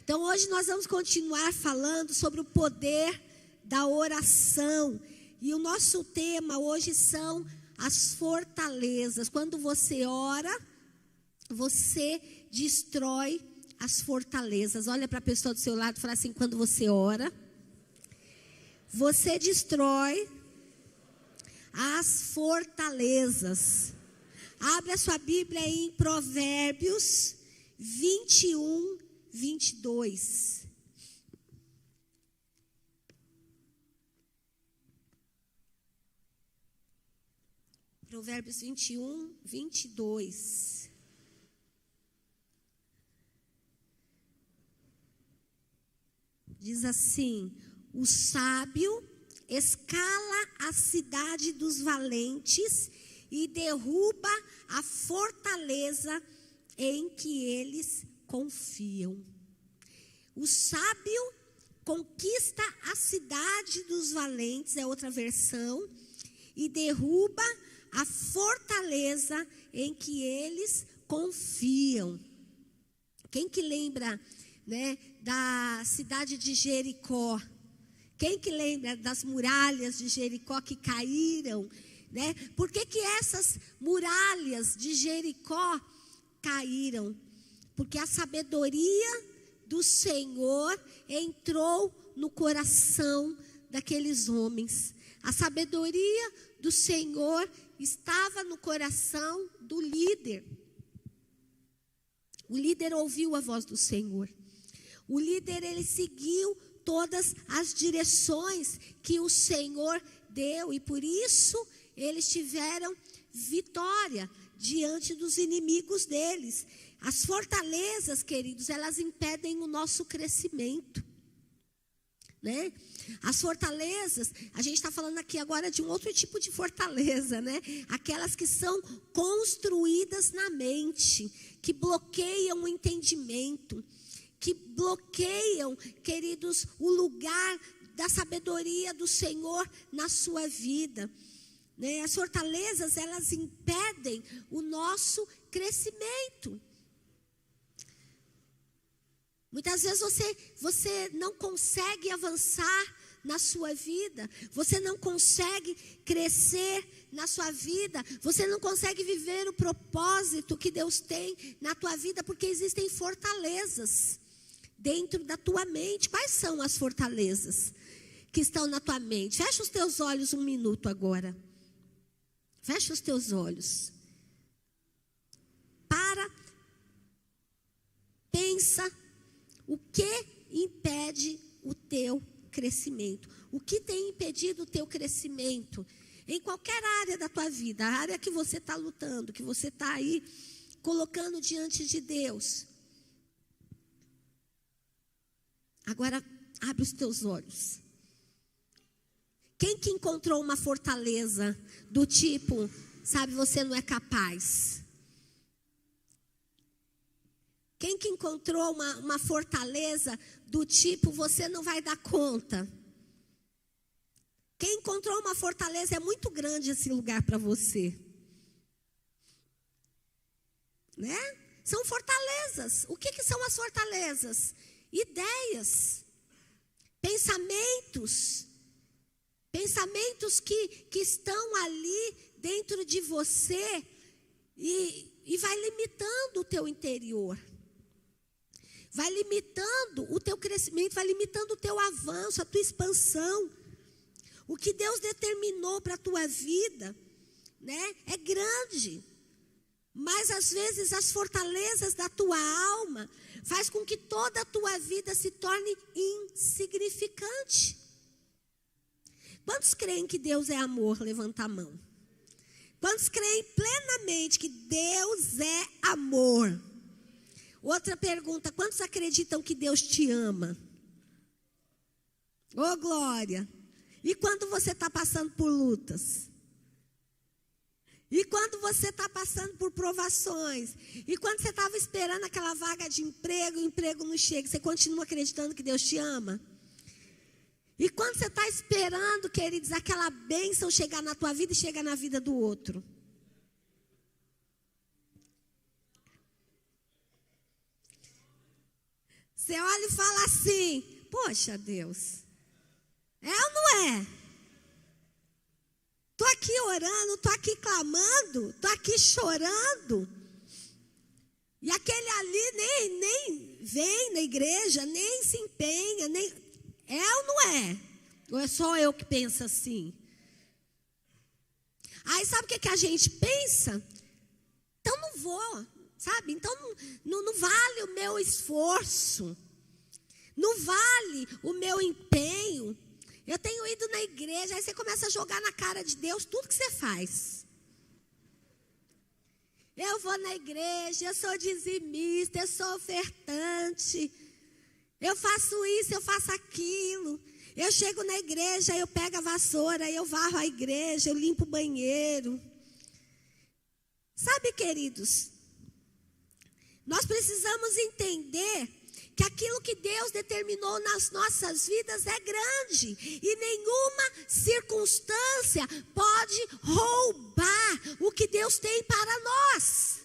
Então hoje nós vamos continuar falando sobre o poder da oração. E o nosso tema hoje são as fortalezas. Quando você ora, você destrói as fortalezas. Olha para a pessoa do seu lado e fala assim: quando você ora, você destrói as fortalezas. Abre a sua Bíblia em Provérbios 21, 22. Provérbios 21, 22. Diz assim: o sábio escala a cidade dos valentes e derruba a fortaleza em que eles confiam. O sábio conquista a cidade dos valentes, é outra versão, e derruba a fortaleza em que eles confiam. Quem que lembra, né, da cidade de Jericó? Quem que lembra das muralhas de Jericó que caíram, né? Por que que essas muralhas de Jericó caíram? Porque a sabedoria do Senhor entrou no coração daqueles homens. A sabedoria do Senhor estava no coração do líder. O líder ouviu a voz do Senhor. O líder, ele seguiu todas as direções que o Senhor deu. E por isso eles tiveram vitória diante dos inimigos deles. As fortalezas, queridos, elas impedem o nosso crescimento, né? As fortalezas, a gente está falando aqui agora de um outro tipo de fortaleza, né? Aquelas que são construídas na mente, que bloqueiam o entendimento, que bloqueiam, queridos, o lugar da sabedoria do Senhor na sua vida, né? As fortalezas, elas impedem o nosso crescimento. Muitas vezes você não consegue avançar na sua vida, você não consegue crescer na sua vida, você não consegue viver o propósito que Deus tem na tua vida, porque existem fortalezas dentro da tua mente. Quais são as fortalezas que estão na tua mente? Fecha os teus olhos um minuto agora. Fecha os teus olhos. Pensa. O que impede o teu crescimento? O que tem impedido o teu crescimento? Em qualquer área da tua vida, a área que você está lutando, que você está aí colocando diante de Deus. Agora, abre os teus olhos. Quem que encontrou uma fortaleza do tipo, sabe, você não é capaz? Quem que encontrou uma fortaleza do tipo, você não vai dar conta? Quem encontrou uma fortaleza, é muito grande esse lugar para você, né? São fortalezas. O que são as fortalezas? Ideias, pensamentos que estão ali dentro de você e vai limitando o teu interior. Vai limitando o teu crescimento, vai limitando o teu avanço, a tua expansão. O que Deus determinou para a tua vida, né, é grande. Mas às vezes as fortalezas da tua alma faz com que toda a tua vida se torne insignificante. Quantos creem que Deus é amor? Levanta a mão. Quantos creem plenamente que Deus é amor? Outra pergunta: quantos acreditam que Deus te ama? Ô, glória! E quando você está passando por lutas? E quando você está passando por provações? E quando você estava esperando aquela vaga de emprego, o emprego não chega, você continua acreditando que Deus te ama? E quando você está esperando, queridos, aquela bênção chegar na tua vida e chega na vida do outro? Você olha e fala assim: poxa, Deus, é ou não é? Estou aqui orando, estou aqui clamando, estou aqui chorando. E aquele ali nem vem na igreja, nem se empenha, nem... É ou não é? Ou é só eu que penso assim? Aí sabe o que a gente pensa? Então não vou, sabe? Então não vale o meu esforço. Não vale o meu empenho. Eu tenho ido na igreja, aí você começa a jogar na cara de Deus tudo que você faz. Eu vou na igreja, eu sou dizimista, eu sou ofertante. Eu faço isso, eu faço aquilo. Eu chego na igreja, eu pego a vassoura, eu varro a igreja, eu limpo o banheiro. Sabe, queridos, nós precisamos entender que aquilo que Deus determinou nas nossas vidas é grande. E nenhuma circunstância pode roubar o que Deus tem para nós.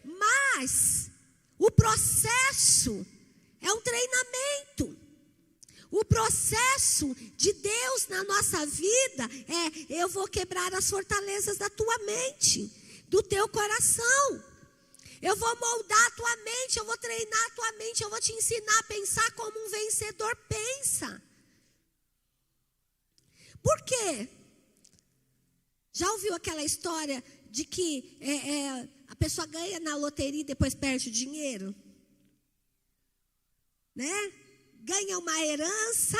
Mas o processo é um treinamento. O processo de Deus na nossa vida é: eu vou quebrar as fortalezas da tua mente, do teu coração. Eu vou moldar a tua mente, eu vou treinar a tua mente, eu vou te ensinar a pensar como um vencedor pensa. Por quê? Já ouviu aquela história de que a pessoa ganha na loteria e depois perde o dinheiro? Né? Ganha uma herança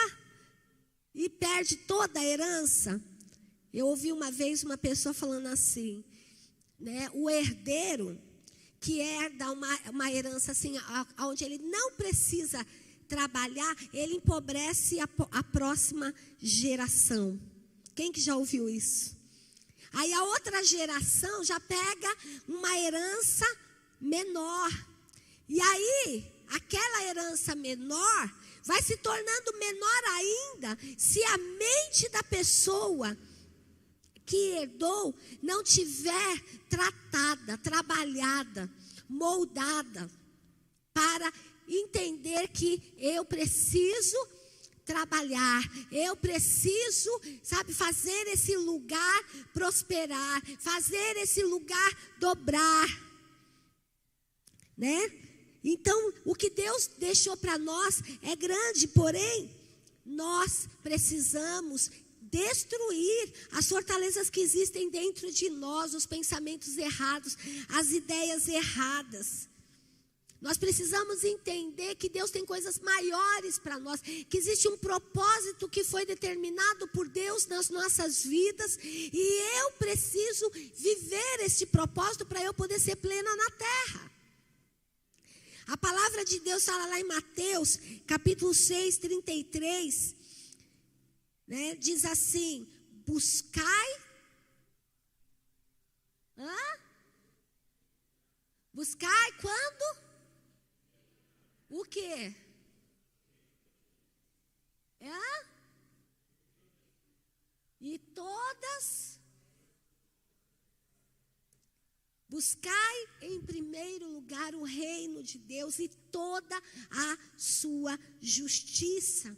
e perde toda a herança. Eu ouvi uma vez uma pessoa falando assim, né? O herdeiro que herda uma herança assim, onde ele não precisa trabalhar, ele empobrece a próxima geração. Quem que já ouviu isso? Aí a outra geração já pega uma herança menor. E aí, aquela herança menor vai se tornando menor ainda se a mente da pessoa que herdou não tiver tratada, trabalhada, moldada, para entender que eu preciso trabalhar, eu preciso, sabe, fazer esse lugar prosperar, fazer esse lugar dobrar, né? Então, o que Deus deixou para nós é grande, porém, nós precisamos destruir as fortalezas que existem dentro de nós, os pensamentos errados, as ideias erradas. Nós precisamos entender que Deus tem coisas maiores para nós, que existe um propósito que foi determinado por Deus nas nossas vidas, e eu preciso viver esse propósito para eu poder ser plena na terra. A palavra de Deus fala lá em Mateus, capítulo 6, 33, né, diz assim: buscai. Buscai quando? O quê? E todas. Buscai em primeiro lugar o reino de Deus e toda a sua justiça.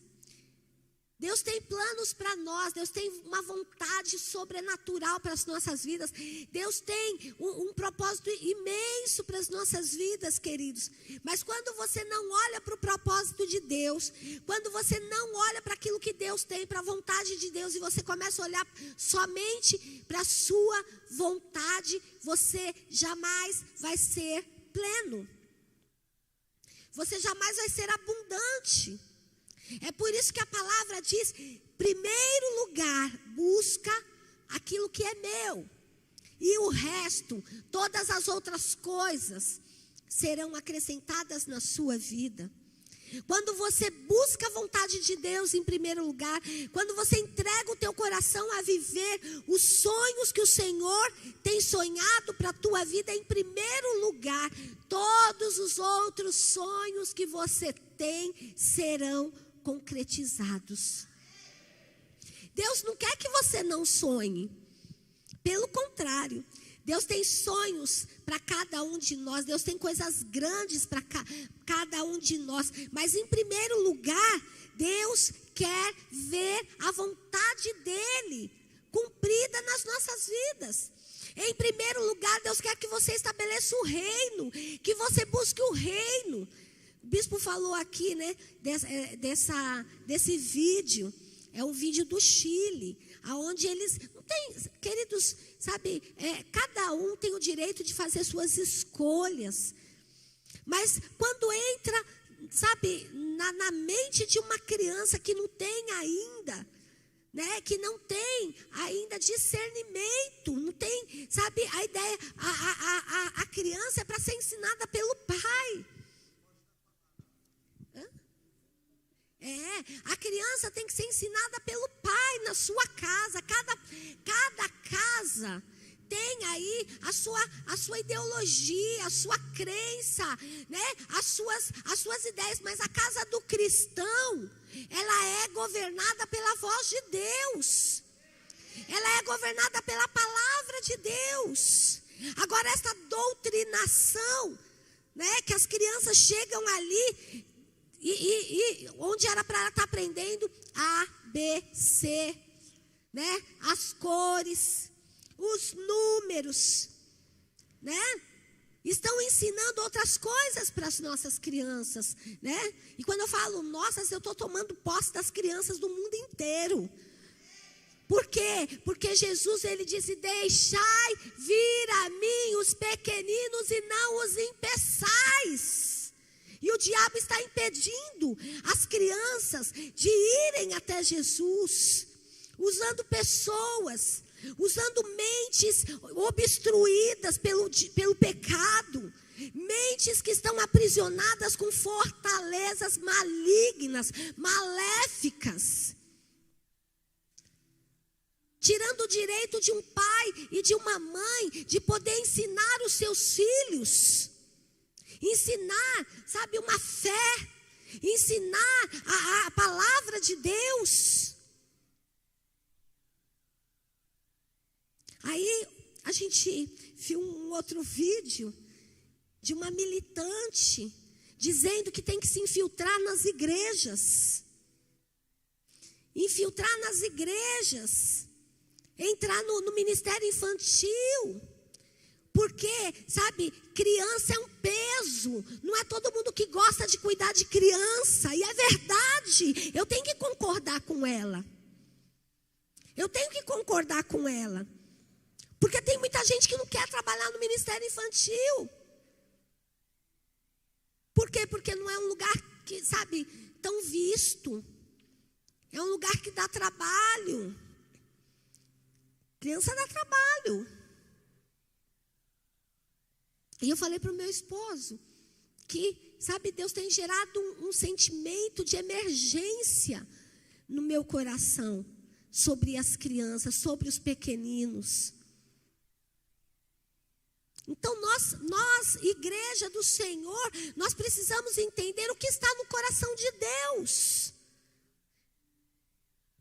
Deus tem planos para nós, Deus tem uma vontade sobrenatural para as nossas vidas. Deus tem um propósito imenso para as nossas vidas, queridos. Mas quando você não olha para o propósito de Deus, quando você não olha para aquilo que Deus tem, para a vontade de Deus, e você começa a olhar somente para a sua vontade, você jamais vai ser pleno. Você jamais vai ser abundante. É por isso que a palavra diz: primeiro lugar, busca aquilo que é meu, e o resto, todas as outras coisas serão acrescentadas na sua vida. Quando você busca a vontade de Deus em primeiro lugar, quando você entrega o teu coração a viver os sonhos que o Senhor tem sonhado para a tua vida em primeiro lugar, todos os outros sonhos que você tem serão concretizados. Deus não quer que você não sonhe. Pelo contrário, Deus tem sonhos para cada um de nós. Deus tem coisas grandes para cada um de nós. Mas em primeiro lugar, Deus quer ver a vontade dEle cumprida nas nossas vidas. Em primeiro lugar, Deus quer que você estabeleça o reino, que você busque o reino. O bispo falou aqui, né, desse vídeo. É um vídeo do Chile, onde eles não tem, queridos, sabe, cada um tem o direito de fazer suas escolhas. Mas quando entra, sabe, na mente de uma criança que não tem ainda, né, que não tem ainda discernimento, não tem, sabe, a ideia, a criança é para ser ensinada pelo pai. A criança tem que ser ensinada pelo pai na sua casa. Cada casa tem aí a sua ideologia, a sua crença, né? as suas ideias. Mas a casa do cristão, ela é governada pela voz de Deus. Ela é governada pela palavra de Deus. Agora, essa doutrinação, né, que as crianças chegam ali, e onde era para ela estar aprendendo A, B, C, né? As cores, os números, né? Estão ensinando outras coisas para as nossas crianças, né? E quando eu falo nossas, eu estou tomando posse das crianças do mundo inteiro. Por quê? Porque Jesus, ele disse: deixai vir a mim os pequeninos e não os impeçais. E o diabo está impedindo as crianças de irem até Jesus, usando pessoas, usando mentes obstruídas pelo pecado, mentes que estão aprisionadas com fortalezas malignas, maléficas, tirando o direito de um pai e de uma mãe de poder ensinar os seus filhos. Ensinar, sabe, uma fé, ensinar a palavra de Deus. Aí a gente viu um outro vídeo de uma militante dizendo que tem que se infiltrar nas igrejas. Infiltrar nas igrejas, entrar no ministério infantil. Porque, sabe, criança é um peso. Não é todo mundo que gosta de cuidar de criança. E é verdade. Eu tenho que concordar com ela. Eu tenho que concordar com ela. Porque tem muita gente que não quer trabalhar no ministério infantil. Por quê? Porque não é um lugar que, sabe, tão visto. É um lugar que dá trabalho. Criança dá trabalho. E eu falei para o meu esposo que, sabe, Deus tem gerado um sentimento de emergência no meu coração sobre as crianças, sobre os pequeninos. Então nós, igreja do Senhor, nós precisamos entender o que está no coração de Deus.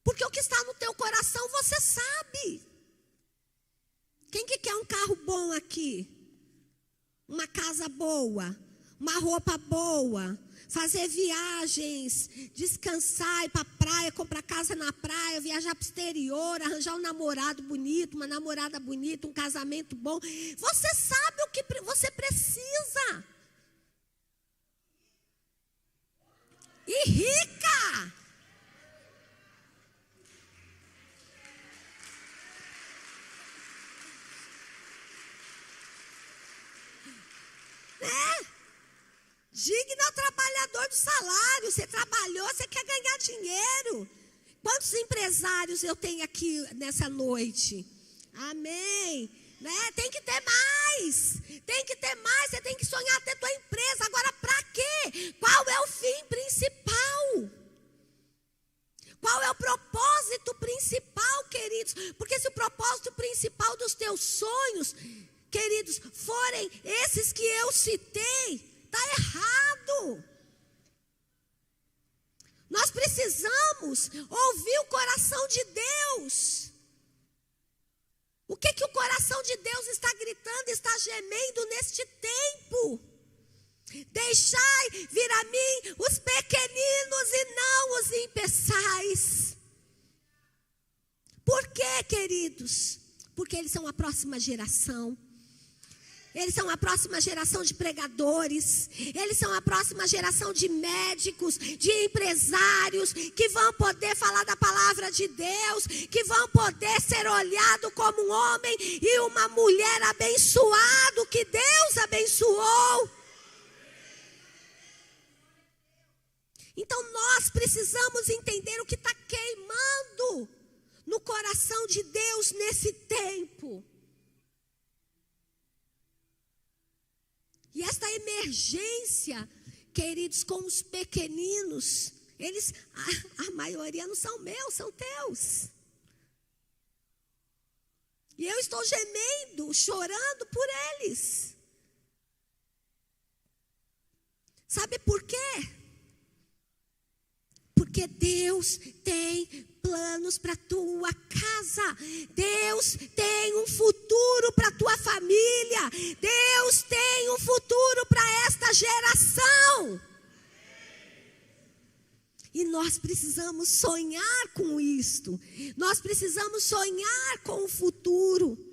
Porque o que está no teu coração você sabe. Quem que quer um carro bom aqui? Uma casa boa, uma roupa boa, fazer viagens, descansar, ir para a praia, comprar casa na praia, viajar para o exterior, arranjar um namorado bonito, uma namorada bonita, um casamento bom. Você sabe o que você precisa. E rica. Digno ao trabalhador do salário. Você trabalhou, você quer ganhar dinheiro. Quantos empresários eu tenho aqui nessa noite? Amém. Né? Tem que ter mais. Tem que ter mais. Você tem que sonhar ter tua empresa. Agora, para quê? Qual é o fim principal? Qual é o propósito principal, queridos? Porque se o propósito principal dos teus sonhos, queridos, forem esses que eu citei, está errado. Nós precisamos ouvir o coração de Deus. O que o coração de Deus está gritando, está gemendo neste tempo? Deixai vir a mim os pequeninos e não os impeçais. Por quê, queridos? Porque eles são a próxima geração. Eles são a próxima geração de pregadores. Eles são a próxima geração de médicos, de empresários, que vão poder falar da palavra de Deus, que vão poder ser olhados como um homem e uma mulher abençoado, que Deus abençoou. Então nós precisamos entender o que está queimando no coração de Deus nesse tempo. E esta emergência, queridos, com os pequeninos, eles, a maioria não são meus, são teus. E eu estou gemendo, chorando por eles. Sabe por quê? Porque Deus tem planos para a tua casa. Deus tem um futuro para a tua família. Deus tem um futuro para esta geração. E nós precisamos sonhar com isto. Nós precisamos sonhar com o futuro.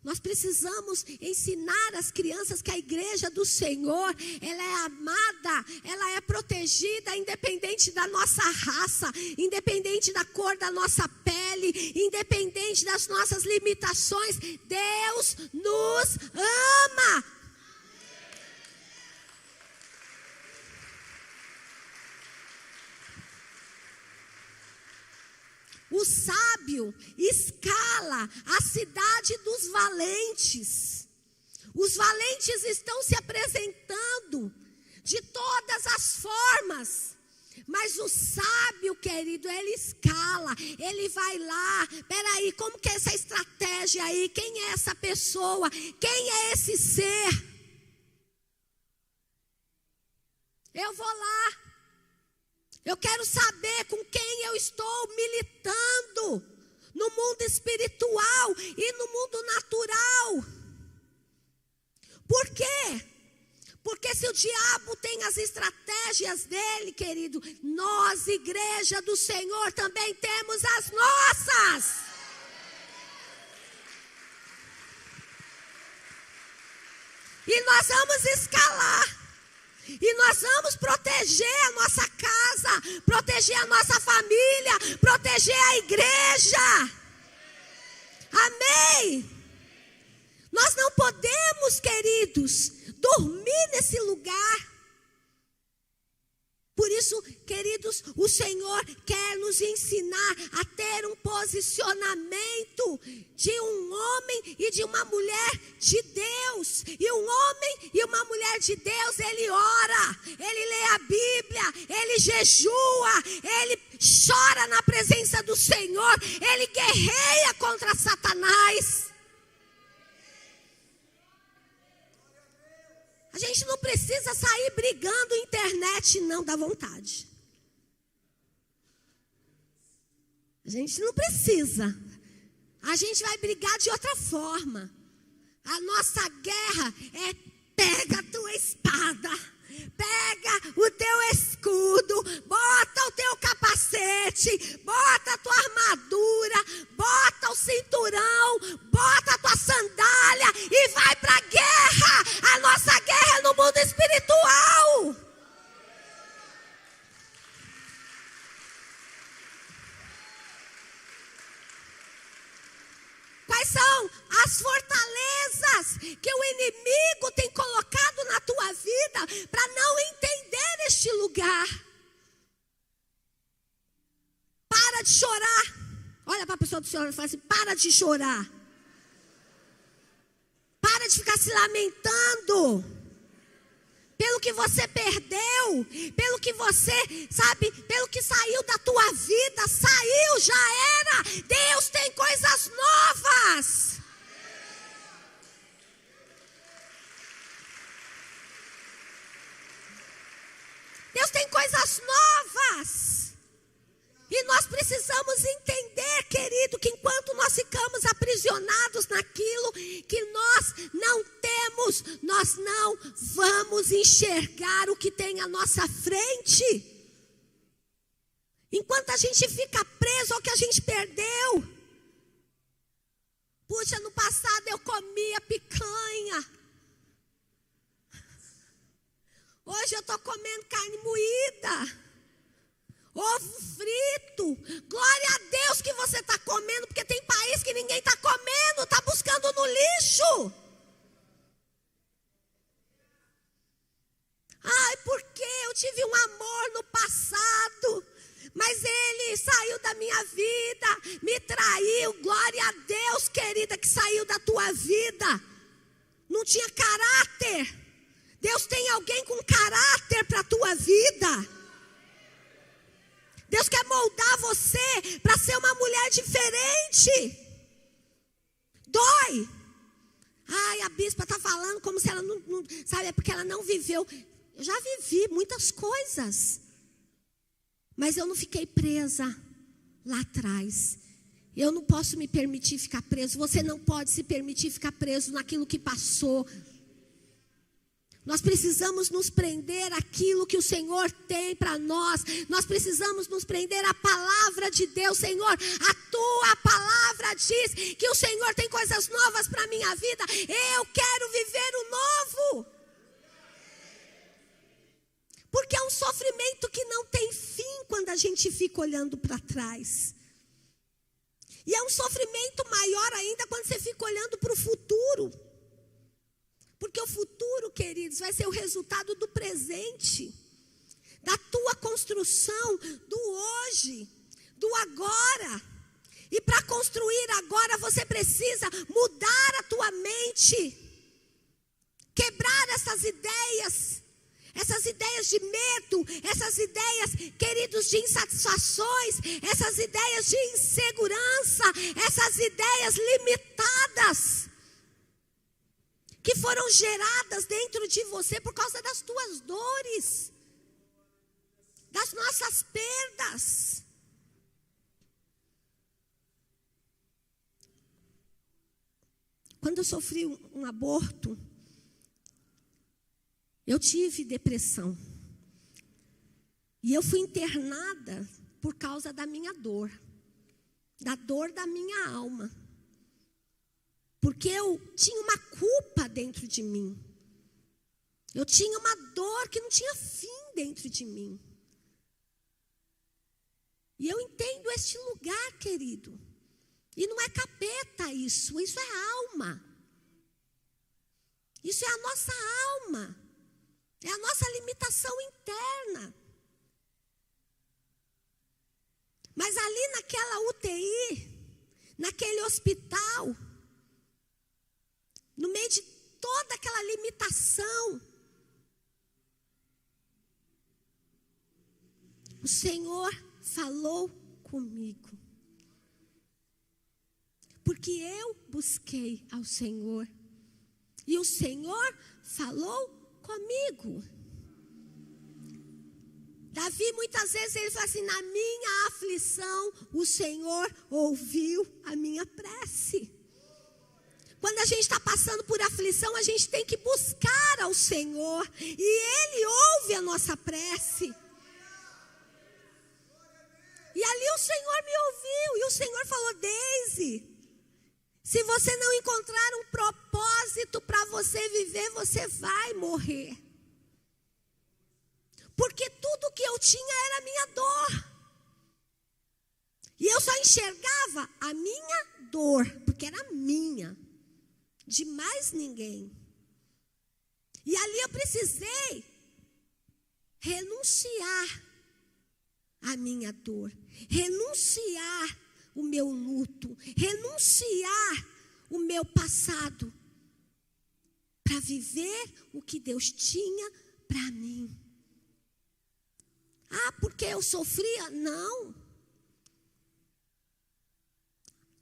Nós precisamos ensinar as crianças que a igreja do Senhor, ela é amada, ela é protegida, independente da nossa raça, independente da cor da nossa pele, independente das nossas limitações. Deus nos ama. O sábio escala a cidade dos valentes. Os valentes estão se apresentando de todas as formas. Mas o sábio, querido, ele escala, ele vai lá. Peraí, como que é essa estratégia aí? Quem é essa pessoa? Quem é esse ser? Eu vou lá. Eu quero saber com quem eu estou militando no mundo espiritual e no mundo natural. Por quê? Porque se o diabo tem as estratégias dele, querido, nós, igreja do Senhor, também temos as nossas. E nós vamos escalar. E nós vamos proteger a nossa casa, proteger a nossa família, proteger a igreja. Amém? Nós não podemos, queridos, dormir nesse lugar. Por isso, queridos, o Senhor quer nos ensinar a ter um posicionamento de um homem e de uma mulher de Deus. E um homem e uma mulher de Deus, ele ora, ele lê a Bíblia, ele jejua, ele chora na presença do Senhor, ele guerreia contra Satanás. A gente não precisa sair brigando internet, não, dá vontade. A gente não precisa. A gente vai brigar de outra forma. A nossa guerra é: pega a tua espada, pega o teu escudo, bota o teu capacete, bota a tua armadura, bota o cinturão, bota a tua sandália e vai para a guerra. A nossa guerra é no mundo espiritual. Quais são as fortalezas que o inimigo tem colocado na tua vida para não entender este lugar? Para de chorar. Olha para a pessoa do Senhor e fala assim: para de chorar. Para de ficar se lamentando pelo que você perdeu, pelo que você, sabe, pelo que saiu da tua vida. Saiu, já era. Deus tem coisas novas. Deus tem coisas novas. nós ficamos aprisionados naquilo que nós não temos, nós não vamos enxergar o que tem à nossa frente. Enquanto a gente fica preso ao que a gente perdeu. Puxa, no passado eu comia picanha. Hoje eu estou comendo carne moída. Ovo frito. Glória a Deus que você está comendo, porque tem país que ninguém está comendo, está buscando no lixo. Ai, porque eu tive um amor no passado, mas ele saiu da minha vida, me traiu. Glória a Deus, querida, que saiu da tua vida. Não tinha caráter. Deus tem alguém com caráter para a tua vida. Deus quer moldar você para ser uma mulher diferente. Dói. Ai, a bispa está falando como se ela não, sabe, é porque ela não viveu. Eu já vivi muitas coisas. Mas eu não fiquei presa lá atrás. Eu não posso me permitir ficar preso. Você não pode se permitir ficar preso naquilo que passou. Nós precisamos nos prender àquilo que o Senhor tem para nós. Nós precisamos nos prender à palavra de Deus. Senhor, a tua palavra diz que o Senhor tem coisas novas para a minha vida. Eu quero viver o novo. Porque é um sofrimento que não tem fim quando a gente fica olhando para trás. E é um sofrimento maior ainda quando você fica olhando para o futuro. Porque o futuro, queridos, vai ser o resultado do presente, da tua construção, do hoje, do agora. E para construir agora, você precisa mudar a tua mente, quebrar essas ideias de medo, essas ideias, queridos, de insatisfações, essas ideias de insegurança, essas ideias limitadas, que foram geradas dentro de você por causa das tuas dores, das nossas perdas. Quando eu sofri um aborto, eu tive depressão. E eu fui internada por causa da minha dor, da dor da minha alma. Porque eu tinha uma culpa dentro de mim. Eu tinha uma dor que não tinha fim dentro de mim. E eu entendo este lugar, querido. E não é capeta isso é alma. Isso é a nossa alma. É a nossa limitação interna. Mas ali naquela UTI, naquele hospital, no meio de toda aquela limitação, o Senhor falou comigo. Porque eu busquei ao Senhor. E o Senhor falou comigo. Davi, muitas vezes, ele fala assim: na minha aflição, o Senhor ouviu a minha prece. Quando a gente está passando por aflição, a gente tem que buscar ao Senhor. E Ele ouve a nossa prece. E ali o Senhor me ouviu. E o Senhor falou: Deise, se você não encontrar um propósito para você viver, você vai morrer. Porque tudo que eu tinha era a minha dor. E eu só enxergava a minha dor, porque era minha. De mais ninguém. E ali eu precisei renunciar à minha dor, renunciar o meu luto, renunciar o meu passado, para viver o que Deus tinha para mim. Ah, porque eu sofria? Não.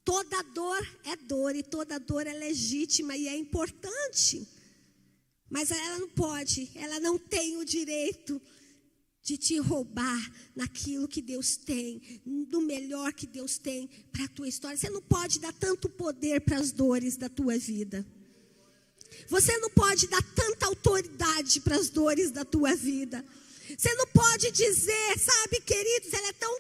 Toda dor é dor e toda dor é legítima e é importante. Mas ela não pode, ela não tem o direito de te roubar naquilo que Deus tem, do melhor que Deus tem para a tua história. Você não pode dar tanto poder para as dores da tua vida. Você não pode dar tanta autoridade para as dores da tua vida. Você não pode dizer, sabe, queridos, ela é tão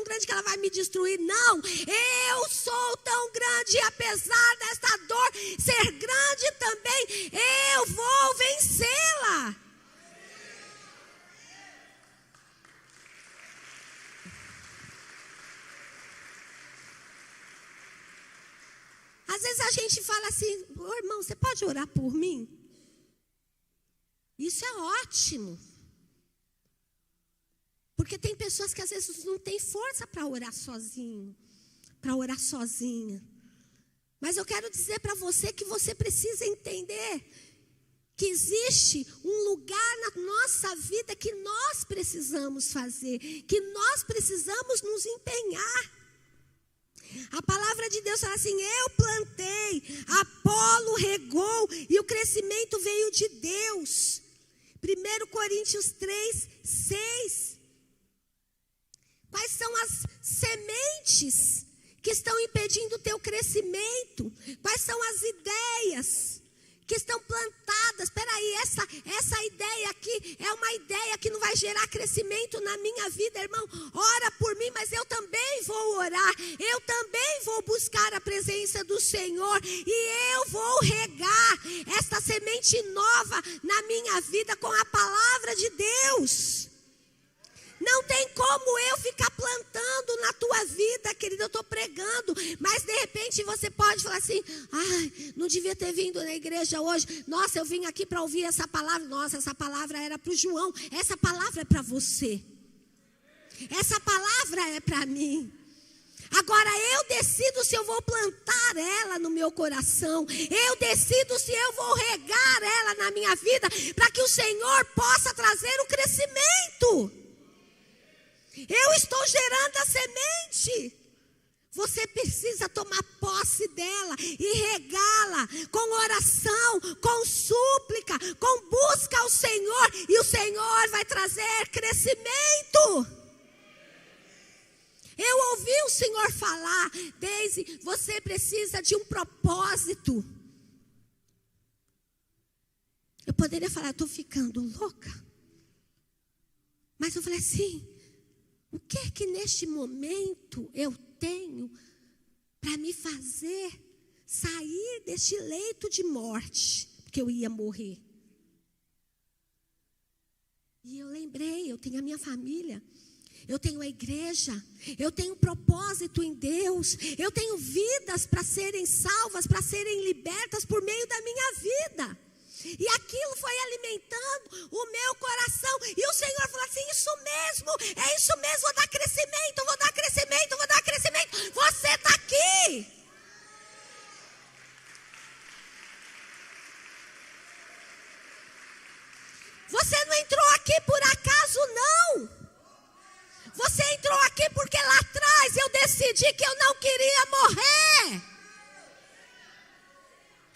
grande que ela vai me destruir. Não, eu sou tão grande e apesar desta dor ser grande também, eu vou vencê-la. Às vezes a gente fala assim, ô irmão, você pode orar por mim? Isso é ótimo. Porque tem pessoas que às vezes não têm força para orar sozinho, para orar sozinha. Mas eu quero dizer para você que você precisa entender que existe um lugar na nossa vida que nós precisamos fazer, que nós precisamos nos empenhar. A palavra de Deus fala assim, eu plantei, Apolo regou e o crescimento veio de Deus. 1 Coríntios 3, 6. Quais são as sementes que estão impedindo o teu crescimento? Quais são as ideias que estão plantadas? Espera aí, essa ideia aqui é uma ideia que não vai gerar crescimento na minha vida, irmão. Ora por mim, mas eu também vou orar. Eu também vou buscar a presença do Senhor. E eu vou regar esta semente nova na minha vida com a palavra de Deus. Não tem como eu ficar plantando na tua vida, querido, eu estou pregando, mas de repente você pode falar assim, ai, não devia ter vindo na igreja hoje, nossa, eu vim aqui para ouvir essa palavra, nossa, essa palavra era para o João, essa palavra é para você, essa palavra é para mim. Agora eu decido se eu vou plantar ela no meu coração, eu decido se eu vou regar ela na minha vida, para que o Senhor possa trazer o crescimento. Eu estou gerando a semente. Você precisa tomar posse dela e regá-la com oração, com súplica, com busca ao Senhor. E o Senhor vai trazer crescimento. Eu ouvi o Senhor falar, Deise, você precisa de um propósito. Eu poderia falar, eu estou ficando louca. Mas eu falei assim, o que é que neste momento eu tenho para me fazer sair deste leito de morte, porque eu ia morrer? E eu lembrei, eu tenho a minha família, eu tenho a igreja, eu tenho propósito em Deus, eu tenho vidas para serem salvas, para serem libertas por meio da minha vida. E aquilo foi alimentando o meu coração. E o Senhor falou assim, isso mesmo, é isso mesmo, vou dar crescimento, vou dar crescimento, vou dar crescimento. Você está aqui. Você não entrou aqui por acaso, não. Você entrou aqui porque lá atrás eu decidi que eu não queria morrer.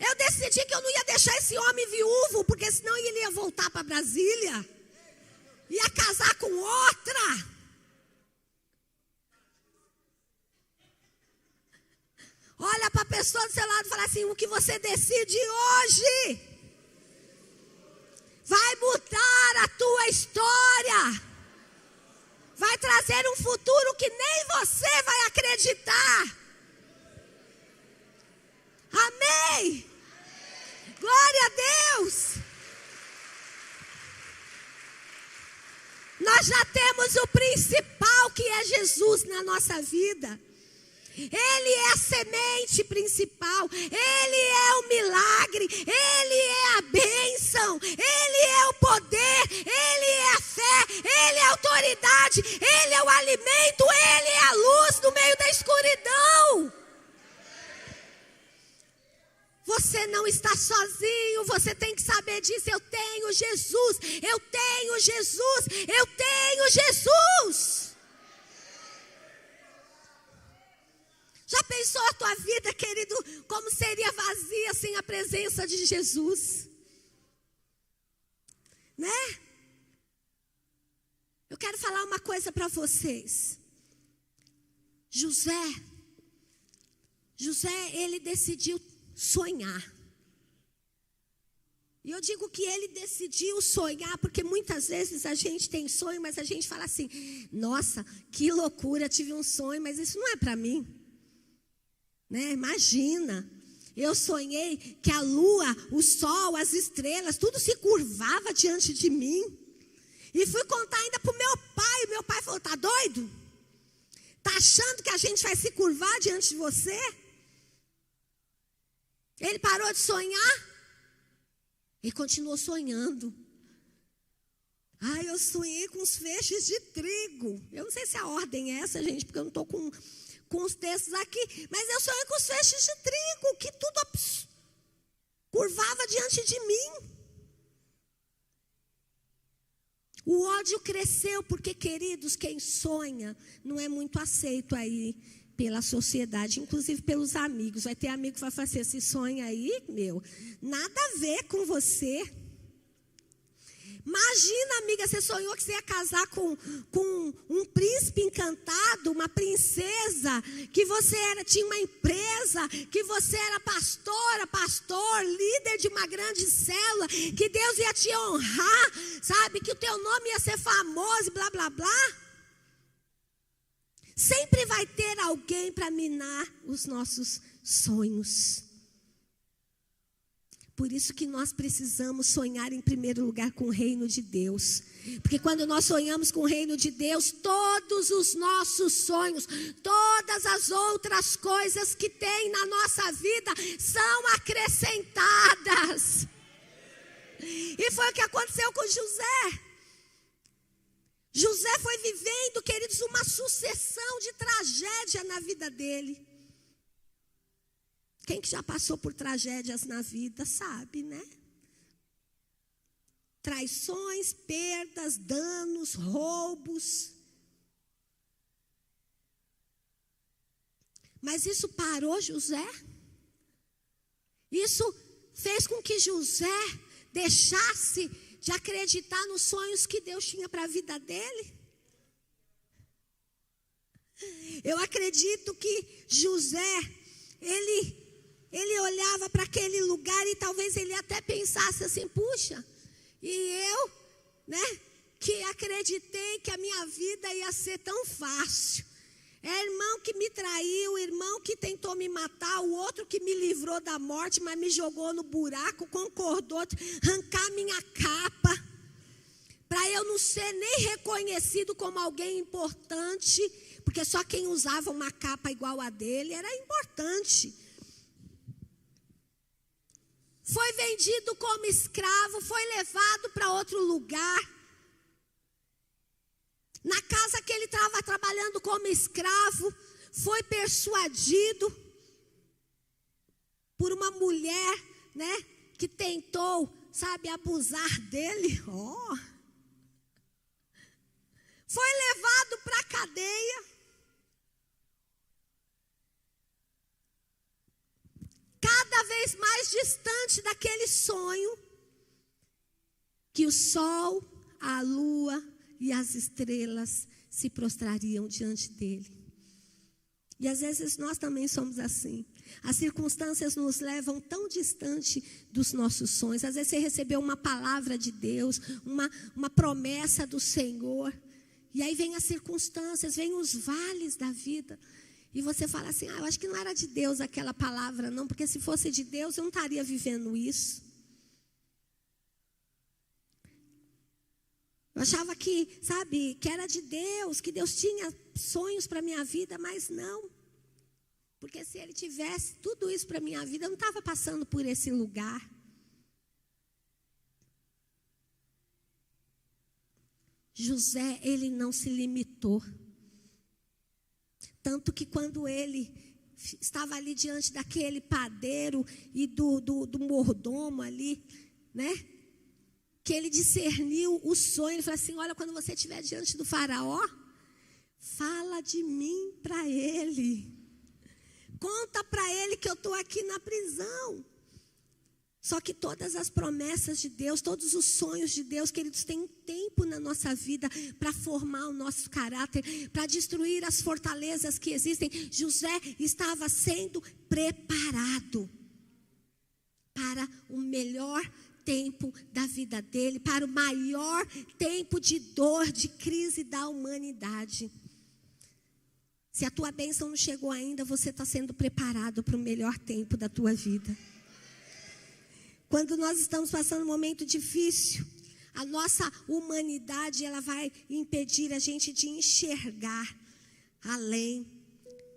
Eu decidi que eu não ia deixar esse homem viúvo, porque senão ele ia voltar para Brasília. Ia casar com outra. Olha para a pessoa do seu lado e fala assim, o que você decide hoje vai mudar a tua história. Vai trazer um futuro que nem você vai acreditar. Amém. Glória a Deus. Nós já temos o principal, que é Jesus na nossa vida. Ele é a semente principal, Ele é o milagre, Ele é a bênção, Ele é o poder, Ele é a fé, Ele é a autoridade, Ele é o alimento, Ele é a luz no meio da escuridão. Você não está sozinho, você tem que saber disso. Eu tenho Jesus, eu tenho Jesus, eu tenho Jesus. Já pensou a tua vida, querido, como seria vazia sem a presença de Jesus? Né? Eu quero falar uma coisa para vocês. José, ele decidiu sonhar. E eu digo que ele decidiu sonhar, porque muitas vezes a gente tem sonho, mas a gente fala assim, nossa, que loucura, tive um sonho, mas isso não é para mim. Né? Imagina, eu sonhei que a lua, o sol, as estrelas, tudo se curvava diante de mim. E fui contar ainda para o meu pai falou, tá doido? Tá achando que a gente vai se curvar diante de você? Ele parou de sonhar? Ele continuou sonhando. Eu sonhei com os feixes de trigo. Eu não sei se a ordem é essa, gente, porque eu não estou com os textos aqui. Mas eu sonhei com os feixes de trigo, que tudo curvava diante de mim. O ódio cresceu, porque, queridos, quem sonha não é muito aceito aí pela sociedade, inclusive pelos amigos. Vai ter amigo que vai fazer esse sonho aí, nada a ver com você. Imagina, amiga, você sonhou que você ia casar com um príncipe encantado, uma princesa, que você tinha uma empresa, que você era pastor, líder de uma grande célula, que Deus ia te honrar, sabe, que o teu nome ia ser famoso, blá, blá, blá. Sempre vai ter alguém para minar os nossos sonhos. Por isso que nós precisamos sonhar em primeiro lugar com o reino de Deus. Porque quando nós sonhamos com o reino de Deus, todos os nossos sonhos, todas as outras coisas que tem na nossa vida são acrescentadas. E foi o que aconteceu com José. José foi vivendo, queridos, uma sucessão de tragédia na vida dele. Quem que já passou por tragédias na vida sabe, né? Traições, perdas, danos, roubos. Mas isso parou José? Isso fez com que José deixasse de acreditar nos sonhos que Deus tinha para a vida dele? Eu acredito que José, ele olhava para aquele lugar e talvez ele até pensasse assim, puxa, e eu, né, que acreditei que a minha vida ia ser tão fácil. É irmão que me traiu, irmão que tentou me matar, o outro que me livrou da morte, mas me jogou no buraco, concordou arrancar minha capa, para eu não ser nem reconhecido como alguém importante, porque só quem usava uma capa igual a dele era importante. Foi vendido como escravo, foi levado para outro lugar. Na casa que ele estava trabalhando como escravo, foi persuadido por uma mulher, né, que tentou, sabe, abusar dele. Foi levado para a cadeia. Cada vez mais distante daquele sonho, que o sol, a lua e as estrelas se prostrariam diante dele. E às vezes nós também somos assim. As circunstâncias nos levam tão distante dos nossos sonhos. Às vezes você recebeu uma palavra de Deus, uma promessa do Senhor. E aí vem as circunstâncias, vem os vales da vida. E você fala assim, eu acho que não era de Deus aquela palavra não, porque se fosse de Deus eu não estaria vivendo isso. Eu achava que, sabe, que era de Deus, que Deus tinha sonhos para a minha vida, mas não. Porque se Ele tivesse tudo isso para a minha vida, eu não estava passando por esse lugar. José, ele não se limitou. Tanto que quando ele estava ali diante daquele padeiro e do mordomo ali, né? Que ele discerniu o sonho, ele falou assim, olha, quando você estiver diante do faraó, fala de mim para ele. Conta para ele que eu estou aqui na prisão. Só que todas as promessas de Deus, todos os sonhos de Deus, queridos, tem um tempo na nossa vida para formar o nosso caráter, para destruir as fortalezas que existem. José estava sendo preparado para o melhor tempo da vida dele, para o maior tempo de dor, de crise da humanidade. Se a tua bênção não chegou ainda, você está sendo preparado para o melhor tempo da tua vida. Quando nós estamos passando um momento difícil, a nossa humanidade, ela vai impedir a gente de enxergar além.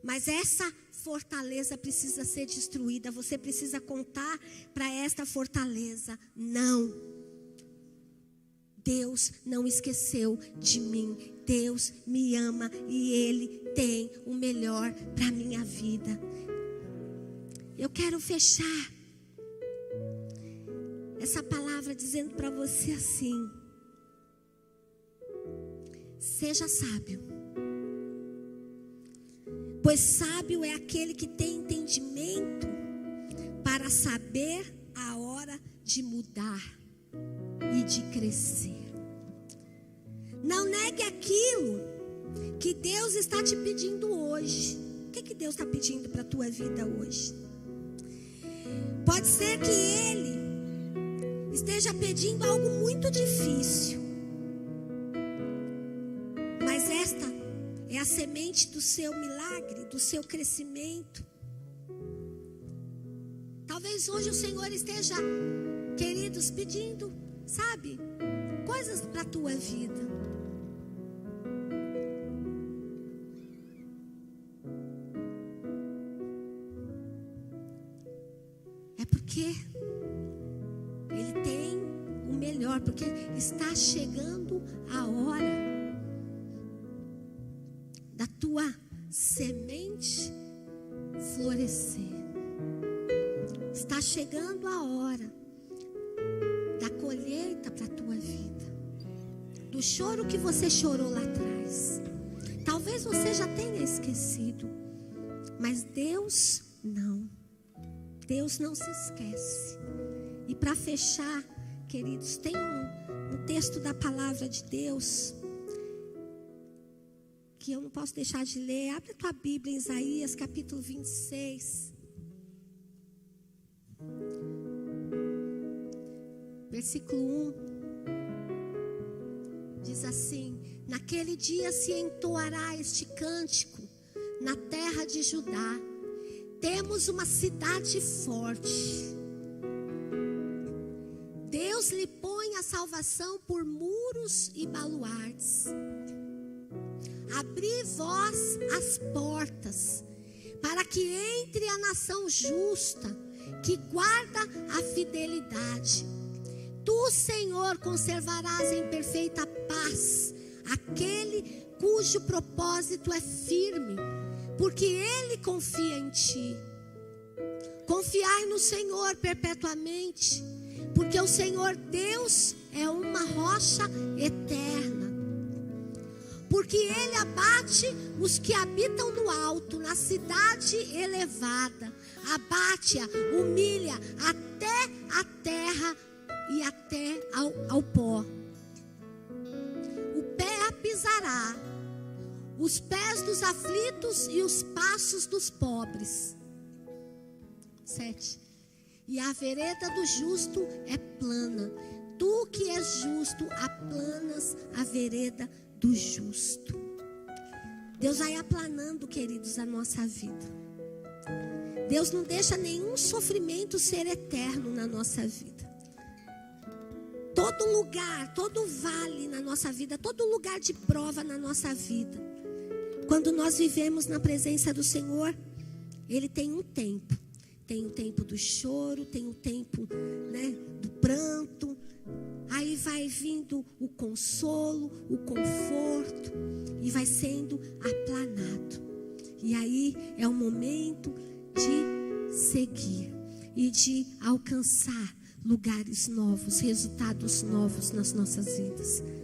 Mas essa fortaleza precisa ser destruída. Você precisa contar para esta fortaleza: não, Deus não esqueceu de mim. Deus me ama e Ele tem o melhor para a minha vida. Eu quero fechar essa palavra dizendo para você assim: seja sábio, pois sábio é aquele que tem entendimento para saber a hora de mudar e de crescer. Não negue aquilo que Deus está te pedindo hoje. O que Deus está pedindo para a tua vida hoje? Pode ser que Ele esteja pedindo algo muito difícil, mas esta é a semente do seu milagre, do seu crescimento. Talvez hoje o Senhor esteja, queridos, pedindo, sabe, coisas para a tua vida. É porque Ele tem o melhor, porque está chegando a hora da tua semente florescer. Está chegando a hora da colheita para a tua vida. Do choro que você chorou lá atrás. Talvez você já tenha esquecido, mas Deus não. Deus não se esquece. E para fechar, queridos, tem um texto da palavra de Deus que eu não posso deixar de ler. Abre a tua Bíblia em Isaías capítulo 26. Versículo 1. Diz assim: naquele dia se entoará este cântico na terra de Judá. Temos uma cidade forte. Deus lhe põe a salvação por muros e baluartes. Abri vós as portas, para que entre a nação justa, que guarda a fidelidade. Tu, Senhor, conservarás em perfeita paz aquele cujo propósito é firme, porque ele confia em ti. Confiai no Senhor perpetuamente, porque o Senhor Deus é uma rocha eterna. Porque Ele abate os que habitam no alto, na cidade elevada. Abate-a, humilha até a terra e até ao pó. O pé a pisará, os pés dos aflitos e os passos dos pobres. 7. E a vereda do justo é plana. Tu que és justo, aplanas a vereda do justo. Deus vai aplanando, queridos, a nossa vida. Deus não deixa nenhum sofrimento ser eterno na nossa vida. Todo lugar, todo vale na nossa vida, todo lugar de prova na nossa vida, quando nós vivemos na presença do Senhor, Ele tem um tempo. Tem o tempo do choro, tem o tempo, do pranto. Aí vai vindo o consolo, o conforto, e vai sendo aplanado. E aí é o momento de seguir e de alcançar lugares novos, resultados novos nas nossas vidas.